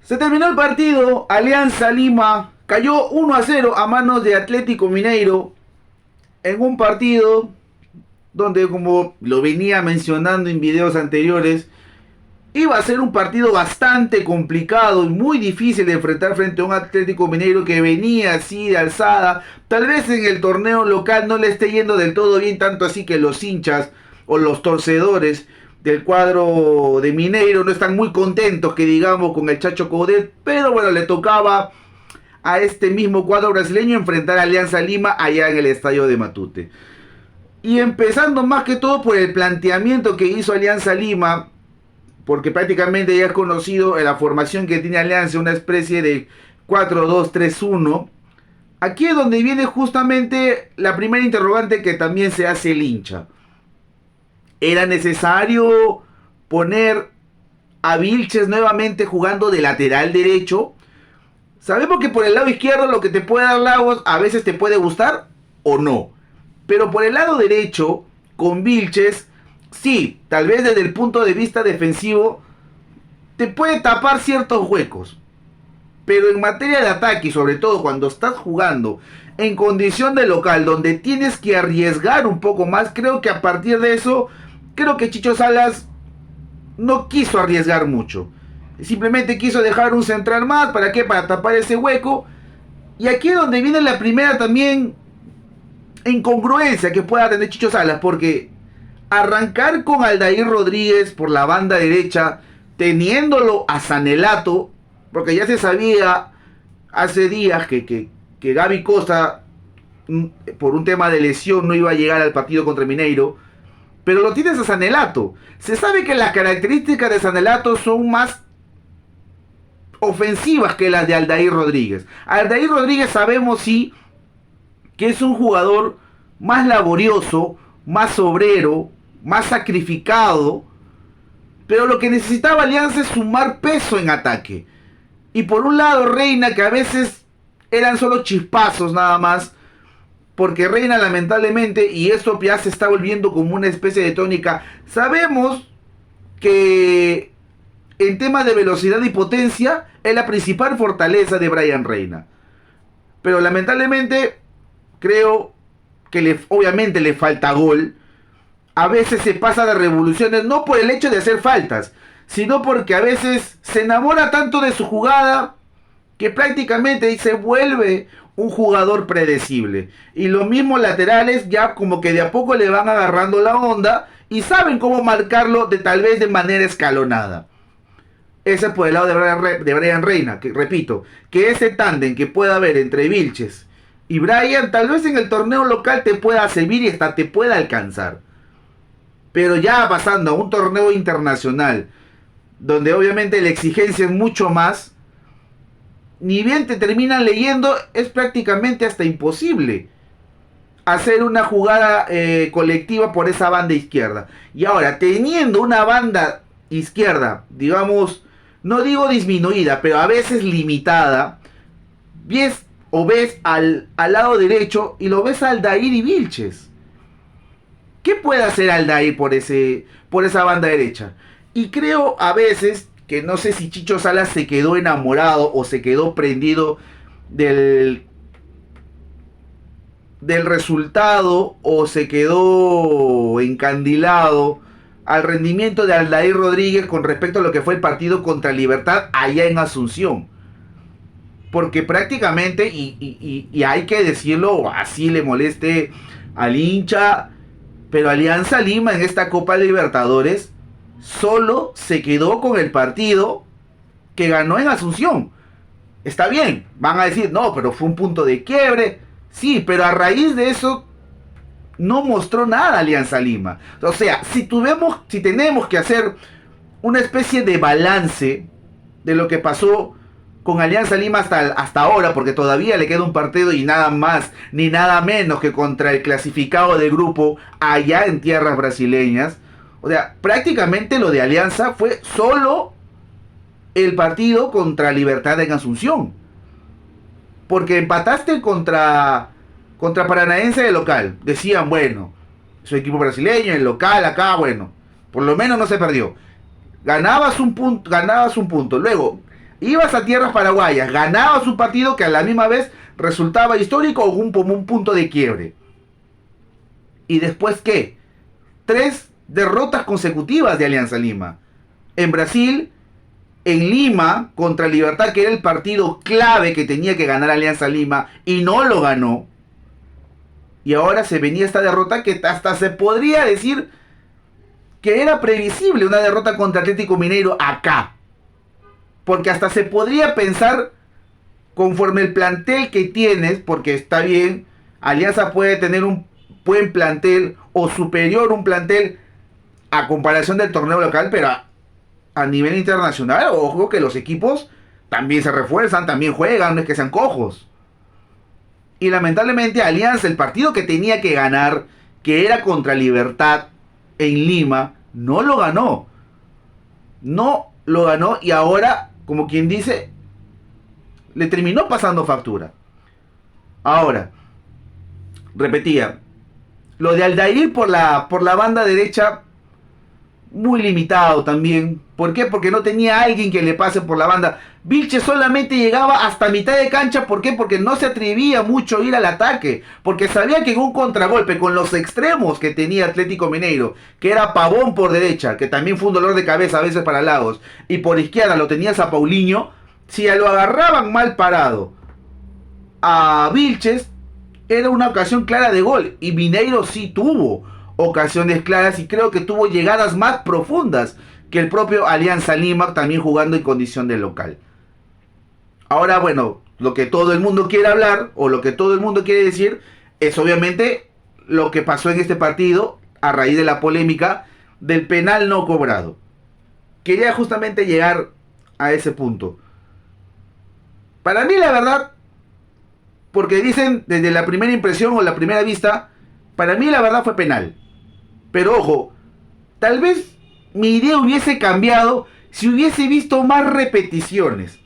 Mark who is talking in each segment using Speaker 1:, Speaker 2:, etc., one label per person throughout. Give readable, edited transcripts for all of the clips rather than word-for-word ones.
Speaker 1: Se terminó el partido, Alianza Lima cayó 1-0 a manos de Atlético Mineiro en un partido donde, como lo venía mencionando en videos anteriores, iba a ser un partido bastante complicado y muy difícil de enfrentar frente a un Atlético Mineiro que venía así de alzada. Tal vez en el torneo local no le esté yendo del todo bien, tanto así que los hinchas o los torcedores del cuadro de Mineiro no están muy contentos, que digamos, con el Chacho Coudet, pero bueno, le tocaba a este mismo cuadro brasileño enfrentar a Alianza Lima allá en el estadio de Matute. Y empezando más que todo por el planteamiento que hizo Alianza Lima, porque prácticamente ya es conocido en la formación que tiene Alianza, una especie de 4-2-3-1. Aquí es donde viene justamente la primera interrogante que también se hace el hincha. ¿Era necesario poner a Vilches nuevamente jugando de lateral derecho? Sabemos que por el lado izquierdo lo que te puede dar Lagos a veces te puede gustar o no. Pero por el lado derecho, con Vilches, sí, tal vez desde el punto de vista defensivo, te puede tapar ciertos huecos. Pero en materia de ataque, y sobre todo cuando estás jugando en condición de local, donde tienes que arriesgar un poco más, creo que a partir de eso, creo que Chicho Salas no quiso arriesgar mucho. Simplemente quiso dejar un central más, ¿para qué? Para tapar ese hueco. Y aquí es donde viene la primera también incongruencia que pueda tener Chicho Salas, porque arrancar con Aldair Rodríguez por la banda derecha, teniéndolo a Sanelato, porque ya se sabía hace días que Gaby Costa, por un tema de lesión, no iba a llegar al partido contra Mineiro, pero lo tienes a Sanelato. Se sabe que las características de Sanelato son más ofensivas que las de Aldair Rodríguez. Aldair Rodríguez sabemos sí que es un jugador más laborioso, más obrero, más sacrificado, pero lo que necesitaba Alianza es sumar peso en ataque. Y por un lado Reina, que a veces eran solo chispazos nada más, porque Reina lamentablemente, y esto ya se está volviendo como una especie de tónica, sabemos que en temas de velocidad y potencia es la principal fortaleza de Brian Reina. Pero lamentablemente creo que obviamente le falta gol. A veces se pasa de revoluciones, no por el hecho de hacer faltas, sino porque a veces se enamora tanto de su jugada que prácticamente se vuelve un jugador predecible. Y los mismos laterales ya como que de a poco le van agarrando la onda y saben cómo marcarlo de tal vez de manera escalonada. Ese por el lado de Brian Reina, que repito, que ese tándem que pueda haber entre Vilches y Brian, tal vez en el torneo local te pueda servir y hasta te pueda alcanzar. Pero ya pasando a un torneo internacional, donde obviamente la exigencia es mucho más, ni bien te terminan leyendo, es prácticamente hasta imposible hacer una jugada colectiva por esa banda izquierda. Y ahora, teniendo una banda izquierda, digamos, no digo disminuida, pero a veces limitada, ves al lado derecho y lo ves a Aldair y Vilches. ¿Qué puede hacer Aldair por esa banda derecha? Y creo a veces que no sé si Chicho Salas se quedó enamorado o se quedó prendido del resultado o se quedó encandilado al rendimiento de Aldair Rodríguez con respecto a lo que fue el partido contra Libertad allá en Asunción. Porque prácticamente, y hay que decirlo, así le moleste al hincha, pero Alianza Lima en esta Copa Libertadores solo se quedó con el partido que ganó en Asunción. Está bien, van a decir, no, pero fue un punto de quiebre. Sí, pero a raíz de eso no mostró nada Alianza Lima. O sea, si tenemos que hacer una especie de balance de lo que pasó con Alianza Lima hasta ahora, porque todavía le queda un partido y nada más ni nada menos que contra el clasificado de grupo allá en tierras brasileñas. O sea, prácticamente lo de Alianza fue solo el partido contra Libertad en Asunción. Porque empataste contra Paranaense de local. Decían, bueno, su equipo brasileño, el local acá, bueno, por lo menos no se perdió. Ganabas un punto. Luego, ibas a tierras paraguayas, ganabas un partido que a la misma vez resultaba histórico o como un punto de quiebre. ¿Y después qué? 3 derrotas consecutivas de Alianza Lima. En Brasil, en Lima, contra Libertad, que era el partido clave que tenía que ganar Alianza Lima, y no lo ganó. Y ahora se venía esta derrota que hasta se podría decir que era previsible, una derrota contra Atlético Mineiro acá. Porque hasta se podría pensar, conforme el plantel que tienes, porque está bien, Alianza puede tener un buen plantel o superior un plantel a comparación del torneo local, pero a nivel internacional, ojo que los equipos también se refuerzan, también juegan, no es que sean cojos. Y lamentablemente Alianza, el partido que tenía que ganar, que era contra Libertad en Lima, no lo ganó. No lo ganó y ahora, como quien dice, le terminó pasando factura. Ahora, repetía, lo de Aldair por la banda derecha, muy limitado también. ¿Por qué? Porque no tenía alguien que le pase por la banda. Vilches solamente llegaba hasta mitad de cancha. ¿Por qué? Porque no se atrevía mucho a ir al ataque. Porque sabía que en un contragolpe con los extremos que tenía Atlético Mineiro, que era Pavón por derecha, que también fue un dolor de cabeza a veces para Lagos, y por izquierda lo tenías a Paulinho, si lo agarraban mal parado a Vilches, era una ocasión clara de gol. Y Mineiro sí tuvo ocasiones claras y creo que tuvo llegadas más profundas que el propio Alianza Lima, también jugando en condición de local. Ahora, bueno, lo que todo el mundo quiere hablar o lo que todo el mundo quiere decir es obviamente lo que pasó en este partido a raíz de la polémica del penal no cobrado. Quería justamente llegar a ese punto. Para mí, la verdad, porque dicen desde la primera impresión o la primera vista, para mí la verdad fue penal. Pero ojo, tal vez mi idea hubiese cambiado si hubiese visto más repeticiones.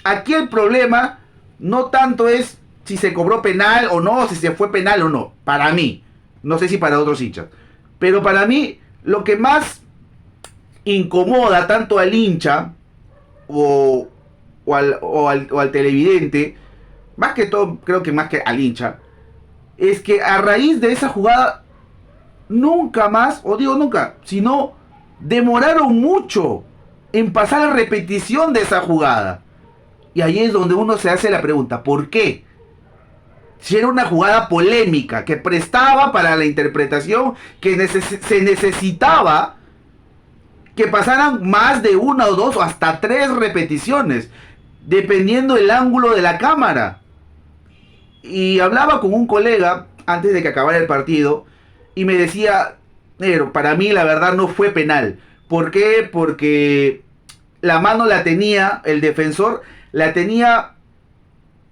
Speaker 1: Aquí el problema no tanto es si se cobró penal o no, si se fue penal o no. Para mí, no sé si para otros hinchas, pero para mí lo que más incomoda tanto al hincha o al televidente, más que todo, creo que más que al hincha, es que a raíz de esa jugada nunca más, o digo nunca, sino demoraron mucho en pasar la repetición de esa jugada. Y ahí es donde uno se hace la pregunta, ¿por qué? Si era una jugada polémica, que prestaba para la interpretación, que se necesitaba que pasaran más de una o dos o hasta 3 repeticiones, dependiendo del ángulo de la cámara. Y hablaba con un colega antes de que acabara el partido y me decía, negro, para mí la verdad no fue penal. ¿Por qué? Porque la mano la tenía, el defensor la tenía,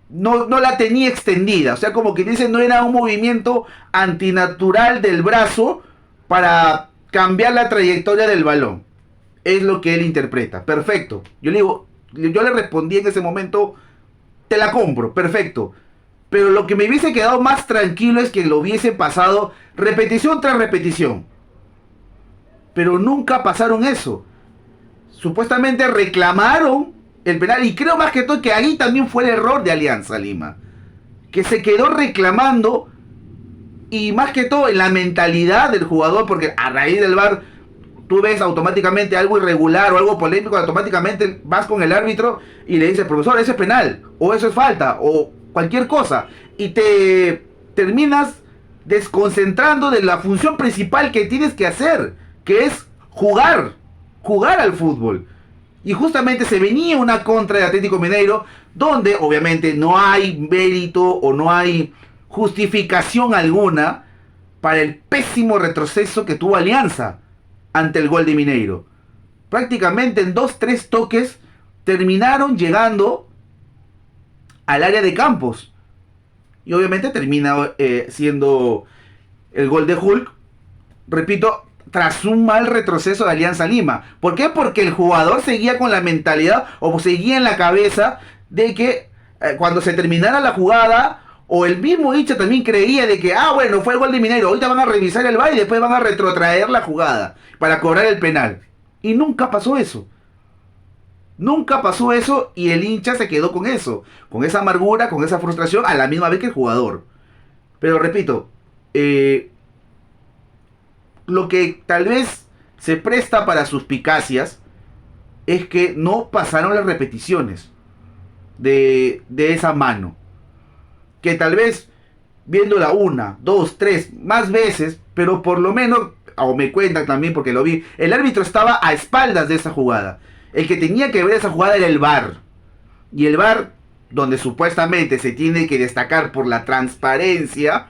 Speaker 1: no la tenía extendida. O sea, como que dice, no era un movimiento antinatural del brazo para cambiar la trayectoria del balón. Es lo que él interpreta. Perfecto. Yo le respondí en ese momento, te la compro, perfecto. Pero lo que me hubiese quedado más tranquilo es que lo hubiese pasado repetición tras repetición. Pero nunca pasaron eso. Supuestamente reclamaron el penal. Y creo más que todo que ahí también fue el error de Alianza Lima. Que se quedó reclamando. Y más que todo en la mentalidad del jugador. Porque a raíz del VAR tú ves automáticamente algo irregular o algo polémico. Automáticamente vas con el árbitro y le dices, profesor, eso es penal. O eso es falta. O cualquier cosa. Y te terminas desconcentrando de la función principal que tienes que hacer, que es jugar al fútbol. Y justamente se venía una contra de Atlético Mineiro, donde obviamente no hay mérito o no hay justificación alguna para el pésimo retroceso que tuvo Alianza ante el gol de Mineiro. Prácticamente en 2-3 toques terminaron llegando al área de Campos. Y obviamente termina siendo el gol de Hulk, repito, tras un mal retroceso de Alianza Lima. ¿Por qué? Porque el jugador seguía con la mentalidad o seguía en la cabeza de que cuando se terminara la jugada, o el mismo hincha también creía de que, bueno, fue el gol de Mineiro, ahorita van a revisar el VAR y después van a retrotraer la jugada para cobrar el penal. Y nunca pasó eso. Nunca pasó eso y el hincha se quedó con eso, con esa amargura, con esa frustración, a la misma vez que el jugador. Pero repito, lo que tal vez se presta para suspicacias es que no pasaron las repeticiones de esa mano. Que tal vez viéndola una, dos, tres, más veces, pero por lo menos, o me cuentan también porque lo vi, el árbitro estaba a espaldas de esa jugada. El que tenía que ver esa jugada era el VAR. Y el VAR, donde supuestamente se tiene que destacar por la transparencia,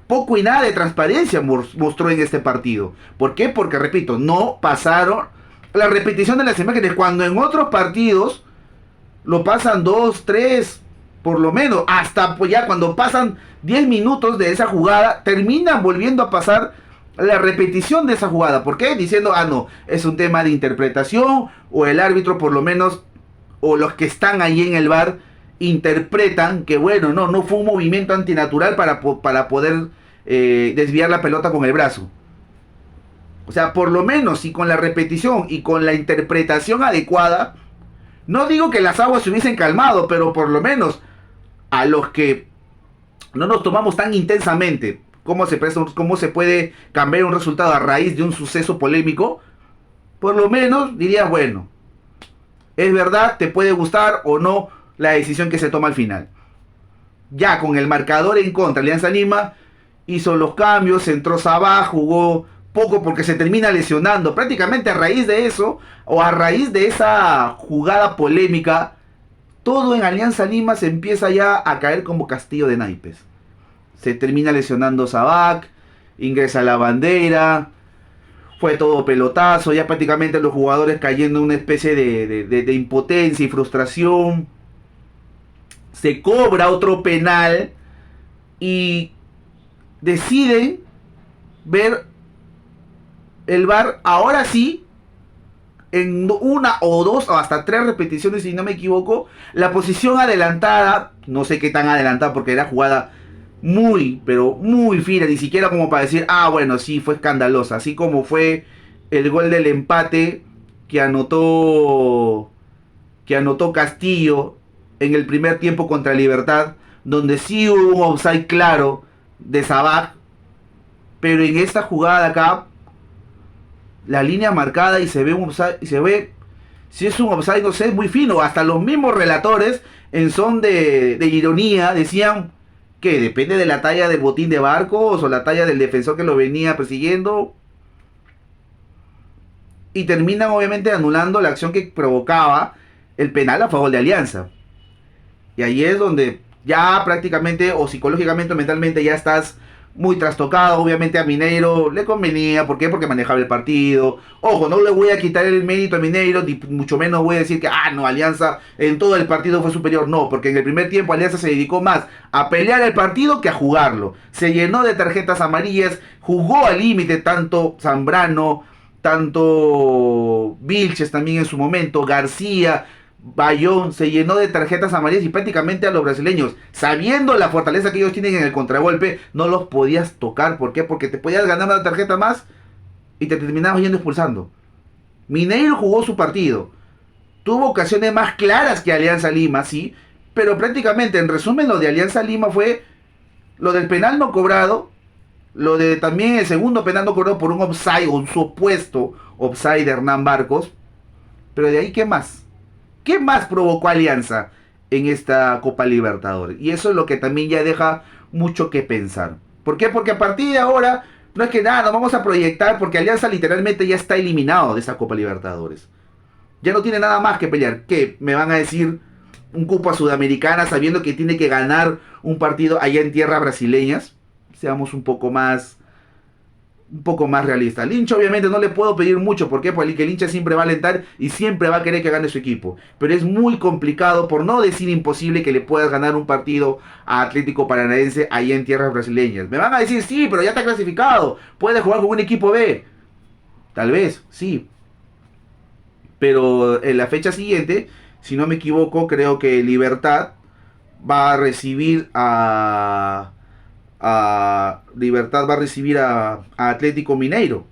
Speaker 1: poco y nada de transparencia mostró en este partido. ¿Por qué? Porque, repito, no pasaron la repetición de las imágenes cuando en otros partidos lo pasan dos, tres, por lo menos, hasta pues ya cuando pasan 10 minutos de esa jugada, terminan volviendo a pasar la repetición de esa jugada. ¿Por qué? Diciendo, ah, no, es un tema de interpretación, o el árbitro por lo menos, o los que están ahí en el bar, interpretan que, bueno, no fue un movimiento antinatural para poder desviar la pelota con el brazo. O sea, por lo menos, si con la repetición y con la interpretación adecuada, no digo que las aguas se hubiesen calmado, pero por lo menos a los que no nos tomamos tan intensamente cómo se puede cambiar un resultado a raíz de un suceso polémico, por lo menos dirías, bueno, es verdad, te puede gustar o no la decisión que se toma al final. Ya con el marcador en contra, Alianza Lima hizo los cambios, entró Sabah, jugó poco porque se termina lesionando. Prácticamente a raíz de eso, o a raíz de esa jugada polémica, todo en Alianza Lima se empieza ya a caer como castillo de naipes. Se termina lesionando Sabah, ingresa la bandera, fue todo pelotazo, ya prácticamente los jugadores cayendo en una especie de impotencia y frustración. Se cobra otro penal y deciden ver el VAR ahora sí en una o dos o hasta tres repeticiones, si no me equivoco, la posición adelantada, no sé qué tan adelantada porque era jugada muy, pero muy fina, ni siquiera como para decir, ah, bueno, sí, fue escandalosa, así como fue el gol del empate que anotó Castillo en el primer tiempo contra Libertad, donde sí hubo un offside claro de Sabah, pero en esta jugada acá la línea marcada y se ve un offside, y se ve si es un offside, no sé, muy fino. Hasta los mismos relatores, en son de ironía, decían que depende de la talla del botín de Barcos o la talla del defensor que lo venía persiguiendo. Y terminan obviamente anulando la acción que provocaba el penal a favor de Alianza. Y ahí es donde ya prácticamente o psicológicamente o mentalmente ya estás muy trastocado. Obviamente a Mineiro le convenía. ¿Por qué? Porque manejaba el partido. Ojo, no le voy a quitar el mérito a Mineiro, ni mucho menos voy a decir que, ah, no, Alianza en todo el partido fue superior. No, porque en el primer tiempo Alianza se dedicó más a pelear el partido que a jugarlo. Se llenó de tarjetas amarillas, jugó al límite tanto Zambrano, tanto Vilches también en su momento, García, Bayón, se llenó de tarjetas amarillas y prácticamente a los brasileños, sabiendo la fortaleza que ellos tienen en el contragolpe, no los podías tocar. ¿Por qué? Porque te podías ganar una tarjeta más y te terminabas yendo expulsando. Mineiro jugó su partido, tuvo ocasiones más claras que Alianza Lima, sí, pero prácticamente en resumen lo de Alianza Lima fue lo del penal no cobrado, lo de también el segundo penal no cobrado por un offside o un supuesto offside de Hernán Barcos, pero de ahí ¿qué más? ¿Qué más provocó Alianza en esta Copa Libertadores? Y eso es lo que también ya deja mucho que pensar. ¿Por qué? Porque a partir de ahora no es que nada, nos vamos a proyectar porque Alianza literalmente ya está eliminado de esa Copa Libertadores. Ya no tiene nada más que pelear. ¿Qué? Me van a decir un cupo a Sudamericana sabiendo que tiene que ganar un partido allá en tierras brasileñas. Seamos un poco más realista. Al hincha obviamente no le puedo pedir mucho, ¿por qué? Porque el hincha siempre va a alentar y siempre va a querer que gane su equipo. Pero es muy complicado, por no decir imposible, que le puedas ganar un partido a Atlético Paranaense ahí en tierras brasileñas. Me van a decir, sí, pero ya está clasificado, puede jugar con un equipo B. Tal vez, sí. Pero en la fecha siguiente, si no me equivoco, creo que Libertad va a recibir a Libertad va a recibir a Atlético Mineiro,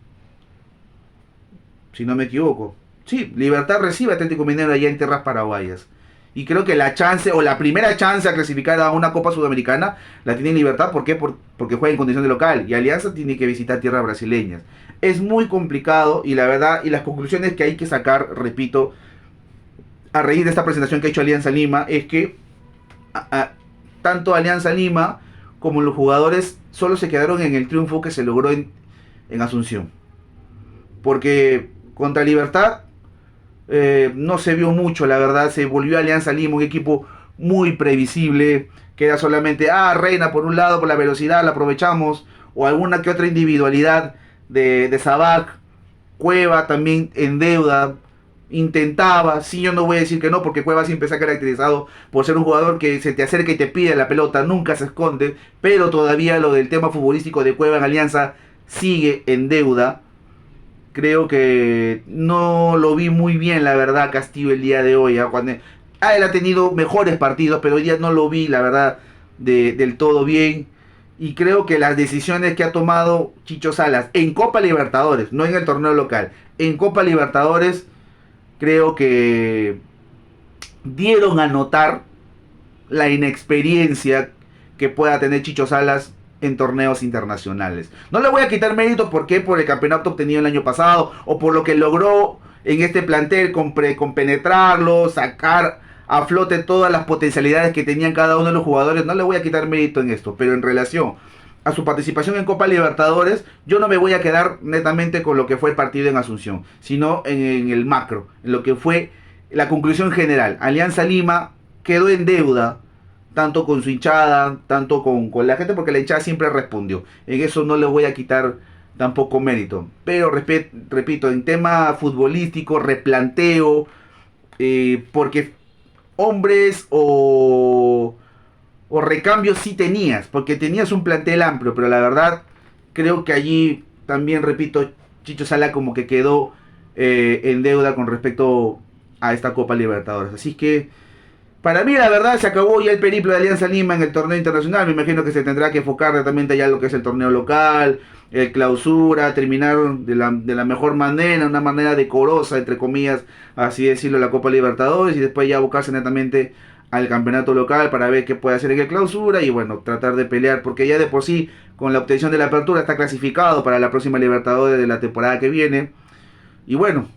Speaker 1: si no me equivoco. Sí, Libertad recibe a Atlético Mineiro allá en tierras paraguayas. Y creo que la chance, o la primera chance a clasificar a una Copa Sudamericana, la tiene Libertad. ¿Por qué? Porque juega en condición de local. Y Alianza tiene que visitar tierras brasileñas. Es muy complicado y la verdad, y las conclusiones que hay que sacar, repito, a raíz de esta presentación que ha hecho Alianza Lima, es que tanto Alianza Lima como los jugadores solo se quedaron en el triunfo que se logró en Asunción. Porque contra Libertad no se vio mucho, la verdad. Se volvió Alianza Lima un equipo muy previsible, que era solamente, Reina por un lado, por la velocidad, la aprovechamos, o alguna que otra individualidad de Sabac. Cueva también en deuda, intentaba, sí, yo no voy a decir que no, porque Cueva siempre se ha caracterizado por ser un jugador que se te acerca y te pide la pelota, nunca se esconde, pero todavía lo del tema futbolístico de Cueva en Alianza sigue en deuda. Creo que no lo vi muy bien, la verdad, Castillo el día de hoy. Cuando, él ha tenido mejores partidos, pero hoy día no lo vi, la verdad, del todo bien. Y creo que las decisiones que ha tomado Chicho Salas en Copa Libertadores, no en el torneo local, en Copa Libertadores, creo que dieron a notar la inexperiencia que pueda tener Chicho Salas en torneos internacionales. No le voy a quitar mérito porque por el campeonato obtenido el año pasado o por lo que logró en este plantel con penetrarlo, sacar a flote todas las potencialidades que tenían cada uno de los jugadores. No le voy a quitar mérito en esto, pero en relación a su participación en Copa Libertadores, yo no me voy a quedar netamente con lo que fue el partido en Asunción, sino en el macro, en lo que fue la conclusión general. Alianza Lima quedó en deuda tanto con su hinchada, tanto con la gente, porque la hinchada siempre respondió. En eso no le voy a quitar tampoco mérito. Pero repito, en tema futbolístico, replanteo, porque hombres o recambios sí tenías, porque tenías un plantel amplio, pero la verdad creo que allí también, repito, Chicho Sala como que quedó en deuda con respecto a esta Copa Libertadores. Así que para mí, la verdad, se acabó ya el periplo de Alianza Lima en el torneo internacional. Me imagino que se tendrá que enfocar también ya lo que es el torneo local, el clausura, terminar de la mejor manera, una manera decorosa, entre comillas, así decirlo, la Copa Libertadores, y después ya abocarse netamente al campeonato local para ver qué puede hacer en el clausura y bueno, tratar de pelear, porque ya de por sí, con la obtención de la apertura, está clasificado para la próxima Libertadores de la temporada que viene. Y bueno,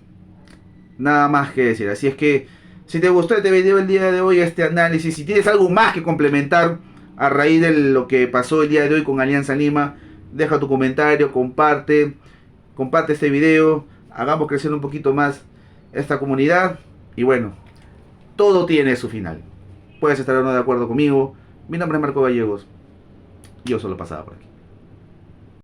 Speaker 1: nada más que decir. Así es que si te gustó este video el día de hoy, este análisis, si tienes algo más que complementar a raíz de lo que pasó el día de hoy con Alianza Lima, deja tu comentario, comparte este video, hagamos crecer un poquito más esta comunidad. Y bueno, todo tiene su final. Puedes estar o no de acuerdo conmigo. Mi nombre es Marco Gallegos. Yo solo pasaba por aquí.